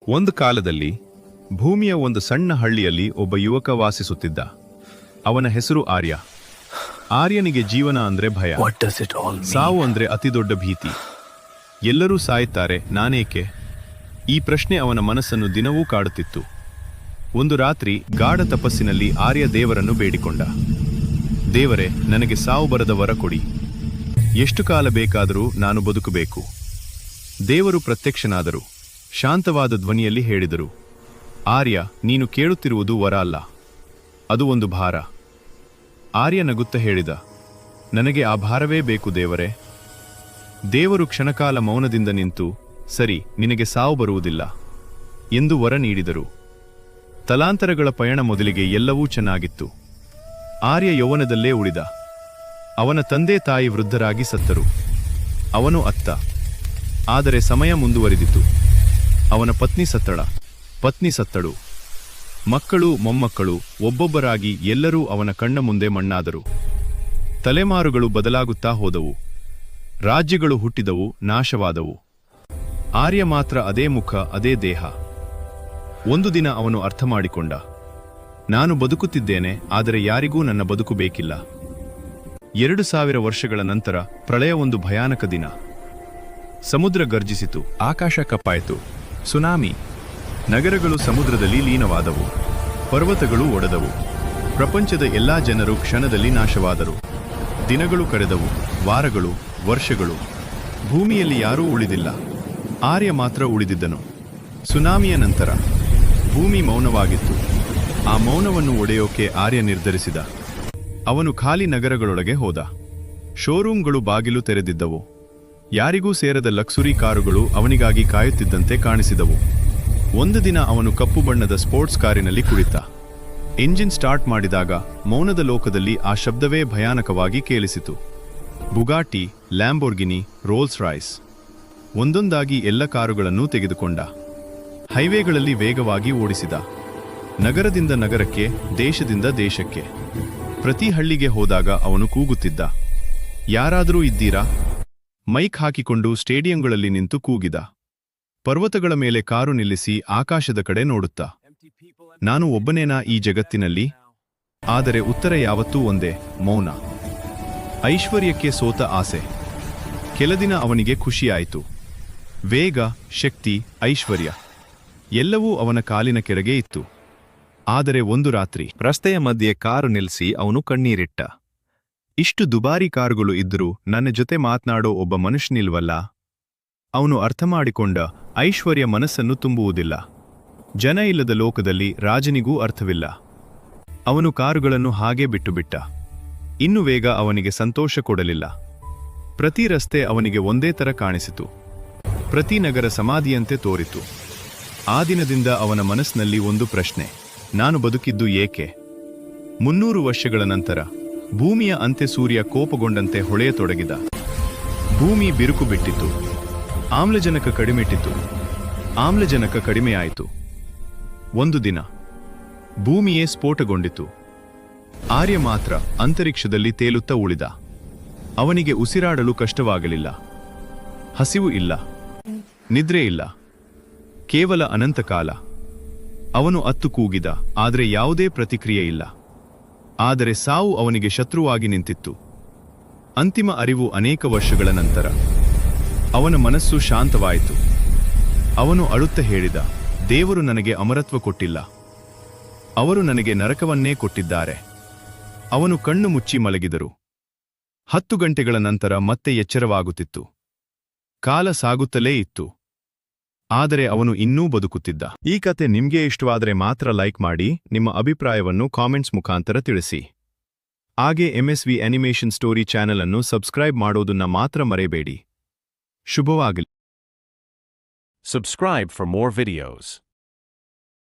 ಒಂದು ಕಾಲದಲ್ಲಿ ಭೂಮಿಯ ಒಂದು ಸಣ್ಣ ಹಳ್ಳಿಯಲ್ಲಿ ಒಬ್ಬ ಯುವಕ ವಾಸಿಸುತ್ತಿದ್ದ. ಅವನ ಹೆಸರು ಆರ್ಯ. ಆರ್ಯನಿಗೆ ಜೀವನ ಅಂದ್ರೆ ಭಯ, ಸಾವು ಅಂದ್ರೆ ಅತಿದೊಡ್ಡ ಭೀತಿ. ಎಲ್ಲರೂ ಸಾಯುತ್ತಾರೆ, ನಾನೇಕೆ? ಈ ಪ್ರಶ್ನೆ ಅವನ ಮನಸ್ಸನ್ನು ದಿನವೂ ಕಾಡುತ್ತಿತ್ತು. ಒಂದು ರಾತ್ರಿ ಗಾಢ ತಪಸ್ಸಿನಲ್ಲಿ ಆರ್ಯ ದೇವರನ್ನು ಬೇಡಿಕೊಂಡ. ದೇವರೇ, ನನಗೆ ಸಾವು ಬರದ ವರ ಕೊಡಿ. ಎಷ್ಟು ಕಾಲ ಬೇಕಾದರೂ ನಾನು ಬದುಕಬೇಕು. ದೇವರು ಪ್ರತ್ಯಕ್ಷನಾದರು. ಶಾಂತವಾದ ಧ್ವನಿಯಲ್ಲಿ ಹೇಳಿದರು, ಆರ್ಯ, ನೀನು ಕೇಳುತ್ತಿರುವುದು ವರ ಅಲ್ಲ, ಅದು ಒಂದು ಭಾರ. ಆರ್ಯ ನಗುತ್ತಾ ಹೇಳಿದ, ನನಗೆ ಆ ಭಾರವೇ ಬೇಕು ದೇವರೇ. ದೇವರು ಕ್ಷಣಕಾಲ ಮೌನದಿಂದ ನಿಂತು, ಸರಿ, ನಿನಗೆ ಸಾವು ಬರುವುದಿಲ್ಲ ಎಂದು ವರ ನೀಡಿದರು. ತಲಾಂತರಗಳ ಪಯಣ ಮೊದಲಿಗೆ ಎಲ್ಲವೂ ಚೆನ್ನಾಗಿತ್ತು. ಆರ್ಯ ಯೌವನದಲ್ಲೇ ಉಳಿದ. ಅವನ ತಂದೆ ತಾಯಿ ವೃದ್ಧರಾಗಿ ಸತ್ತರು. ಅವನು ಅತ್ತ. ಆದರೆ ಸಮಯ ಮುಂದುವರಿದಿತು. ಅವನ ಪತ್ನಿ ಸತ್ತಳು. ಮಕ್ಕಳು, ಮೊಮ್ಮಕ್ಕಳು ಒಬ್ಬೊಬ್ಬರಾಗಿ ಎಲ್ಲರೂ ಅವನ ಕಣ್ಣ ಮುಂದೆ ಮಣ್ಣಾದರು. ತಲೆಮಾರುಗಳು ಬದಲಾಗುತ್ತಾ ಹೋದವು. ರಾಜ್ಯಗಳು ಹುಟ್ಟಿದವು, ನಾಶವಾದವು. ಆರ್ಯ ಮಾತ್ರ ಅದೇ ಮುಖ, ಅದೇ ದೇಹ. ಒಂದು ದಿನ ಅವನು ಅರ್ಥ ಮಾಡಿಕೊಂಡ, ನಾನು ಬದುಕುತ್ತಿದ್ದೇನೆ, ಆದರೆ ಯಾರಿಗೂ ನನ್ನ ಬದುಕು ಬೇಕಿಲ್ಲ. 2000 ವರ್ಷಗಳ ನಂತರ ಪ್ರಳಯ, ಒಂದು ಭಯಾನಕ ದಿನ. ಸಮುದ್ರ ಗರ್ಜಿಸಿತು, ಆಕಾಶ ಕಪ್ಪಾಯಿತು. ಸುನಾಮಿ. ನಗರಗಳು ಸಮುದ್ರದಲ್ಲಿ ಲೀನವಾದವು. ಪರ್ವತಗಳು ಒಡೆದವು. ಪ್ರಪಂಚದ ಎಲ್ಲಾ ಜನರು ಕ್ಷಣದಲ್ಲಿ ನಾಶವಾದರು. ದಿನಗಳು ಕಳೆದವು, ವಾರಗಳು, ವರ್ಷಗಳು. ಭೂಮಿಯಲ್ಲಿ ಯಾರೂ ಉಳಿದಿಲ್ಲ. ಆರ್ಯ ಮಾತ್ರ ಉಳಿದಿದ್ದನು. ಸುನಾಮಿಯ ನಂತರ ಭೂಮಿ ಮೌನವಾಗಿತ್ತು. ಆ ಮೌನವನ್ನು ಒಡೆಯೋಕೆ ಆರ್ಯ ನಿರ್ಧರಿಸಿದ. ಅವನು ಖಾಲಿ ನಗರಗಳೊಳಗೆ ಹೋದ. ಶೋರೂಮ್ಗಳು ಬಾಗಿಲು ತೆರೆದಿದ್ದವು. ಯಾರಿಗೂ ಸೇರದ ಲಕ್ಸುರಿ ಕಾರುಗಳು ಅವನಿಗಾಗಿ ಕಾಯುತ್ತಿದ್ದಂತೆ ಕಾಣಿಸಿದವು. ಒಂದು ದಿನ ಅವನು ಕಪ್ಪು ಬಣ್ಣದ ಸ್ಪೋರ್ಟ್ಸ್ ಕಾರಿನಲ್ಲಿ ಕುಳಿತ. ಎಂಜಿನ್ ಸ್ಟಾರ್ಟ್ ಮಾಡಿದಾಗ ಮೌನದ ಲೋಕದಲ್ಲಿ ಆ ಶಬ್ದವೇ ಭಯಾನಕವಾಗಿ ಕೇಳಿಸಿತು. Bugatti, Lamborghini, rolls Royce. ಒಂದೊಂದಾಗಿ ಎಲ್ಲ ಕಾರುಗಳನ್ನೂ ತೆಗೆದುಕೊಂಡ. ಹೈವೇಗಳಲ್ಲಿ ವೇಗವಾಗಿ ಓಡಿಸಿದ. ನಗರದಿಂದ ನಗರಕ್ಕೆ, ದೇಶದಿಂದ ದೇಶಕ್ಕೆ. ಪ್ರತಿ ಹಳ್ಳಿಗೆ ಹೋದಾಗ ಅವನು ಕೂಗುತ್ತಿದ್ದ, ಯಾರಾದರೂ ಇದ್ದೀರಾ? ಮೈಕ್ ಹಾಕಿಕೊಂಡು ಸ್ಟೇಡಿಯಂಗಳಲ್ಲಿ ನಿಂತು ಕೂಗಿದ. ಪರ್ವತಗಳ ಮೇಲೆ ಕಾರು ನಿಲ್ಲಿಸಿ ಆಕಾಶದ ಕಡೆ ನೋಡುತ್ತಾ, ನಾನು ಒಬ್ಬನೇನಾ ಈ ಜಗತ್ತಿನಲ್ಲಿ? ಆದರೆ ಉತ್ತರ ಯಾವತ್ತೂ ಒಂದೇ, ಮೌನ. ಐಶ್ವರ್ಯಕ್ಕೆ ಸೋತ ಆಸೆ. ಕೆಲದಿನ ಅವನಿಗೆ ಖುಷಿಯಾಯಿತು. ವೇಗ, ಶಕ್ತಿ, ಐಶ್ವರ್ಯ ಎಲ್ಲವೂ ಅವನ ಕಾಲಿನ ಕೆಳಗೆ ಇತ್ತು. ಆದರೆ ಒಂದು ರಾತ್ರಿ ರಸ್ತೆಯ ಮಧ್ಯೆ ಕಾರು ನಿಲ್ಲಿಸಿ ಅವನು ಕಣ್ಣೀರಿಟ್ಟ. ಇಷ್ಟು ದುಬಾರಿ ಕಾರುಗಳು ಇದ್ದರೂ ನನ್ನ ಜೊತೆ ಮಾತನಾಡೋ ಒಬ್ಬ ಮನುಷ್ಯನಿಲ್ವಲ್ಲ. ಅವನು ಅರ್ಥ ಮಾಡಿಕೊಂಡ, ಐಶ್ವರ್ಯ ಮನಸ್ಸನ್ನು ತುಂಬುವುದಿಲ್ಲ. ಜನ ಇಲ್ಲದ ಲೋಕದಲ್ಲಿ ರಾಜನಿಗೂ ಅರ್ಥವಿಲ್ಲ. ಅವನು ಕಾರುಗಳನ್ನು ಹಾಗೇ ಬಿಟ್ಟುಬಿಟ್ಟ. ಇನ್ನು ವೇಗ ಅವನಿಗೆ ಸಂತೋಷ ಕೊಡಲಿಲ್ಲ. ಪ್ರತಿ ರಸ್ತೆ ಅವನಿಗೆ ಒಂದೇ ತರ ಕಾಣಿಸಿತು. ಪ್ರತಿ ನಗರ ಸಮಾಧಿಯಂತೆ ತೋರಿತು. ಆ ದಿನದಿಂದ ಅವನ ಮನಸ್ಸಿನಲ್ಲಿ ಒಂದು ಪ್ರಶ್ನೆ, ನಾನು ಬದುಕಿದ್ದು ಏಕೆ? 300 ವರ್ಷಗಳ ನಂತರ ಭೂಮಿಯ ಅಂತೆ ಸೂರ್ಯ ಕೋಪಗೊಂಡಂತೆ ಹೊಳೆಯತೊಡಗಿದ. ಭೂಮಿ ಬಿರುಕು ಬಿಟ್ಟಿತು. ಆಮ್ಲಜನಕ ಕಡಿಮೆಯಾಯಿತು. ಒಂದು ದಿನ ಭೂಮಿಯೇ ಸ್ಫೋಟಗೊಂಡಿತು. ಆರ್ಯ ಮಾತ್ರ ಅಂತರಿಕ್ಷದಲ್ಲಿ ತೇಲುತ್ತಾ ಉಳಿದ. ಅವನಿಗೆ ಉಸಿರಾಡಲು ಕಷ್ಟವಾಗಲಿಲ್ಲ. ಹಸಿವು ಇಲ್ಲ, ನಿದ್ರೆ ಇಲ್ಲ, ಕೇವಲ ಅನಂತಕಾಲ. ಅವನು ಅತ್ತು ಕೂಗಿದ, ಆದರೆ ಯಾವುದೇ ಪ್ರತಿಕ್ರಿಯೆ ಇಲ್ಲ. ಆದರೆ ಸಾವು ಅವನಿಗೆ ಶತ್ರುವಾಗಿ ನಿಂತಿತ್ತು. ಅಂತಿಮ ಅರಿವು ಅನೇಕ ವರ್ಷಗಳ ನಂತರ. ಅವನ ಮನಸ್ಸು ಶಾಂತವಾಯಿತು. ಅವನು ಅಳುತ್ತಾ ಹೇಳಿದ, ದೇವರು ನನಗೆ ಅಮರತ್ವ ಕೊಟ್ಟಿಲ್ಲ, ಅವರು ನನಗೆ ನರಕವನ್ನೇ ಕೊಟ್ಟಿದ್ದಾರೆ. ಅವನು ಕಣ್ಣು ಮುಚ್ಚಿ ಮಲಗಿದರು. 10 ಗಂಟೆಗಳ ನಂತರ ಮತ್ತೆ ಎಚ್ಚರವಾಗುತ್ತಿತ್ತು. ಕಾಲ ಸಾಗುತ್ತಲೇ ಇತ್ತು. ಆದರೆ ಅವನು ಇನ್ನೂ ಬದುಕುತ್ತಿದ್ದ. ಈ ಕತೆ ನಿಮ್ಗೆ ಇಷ್ಟವಾದರೆ ಮಾತ್ರ ಲೈಕ್ ಮಾಡಿ, ನಿಮ್ಮ ಅಭಿಪ್ರಾಯವನ್ನು ಕಾಮೆಂಟ್ಸ್ ಮುಖಾಂತರ ತಿಳಿಸಿ. ಹಾಗೆ MSV ಅನಿಮೇಷನ್ ಸ್ಟೋರಿ ಚಾನೆಲ್ ಅನ್ನು ಸಬ್ಸ್ಕ್ರೈಬ್ ಮಾಡೋದನ್ನ ಮಾತ್ರ ಮರೆಯಬೇಡಿ. ಶುಭವಾಗಲಿ. Subscribe for more videos.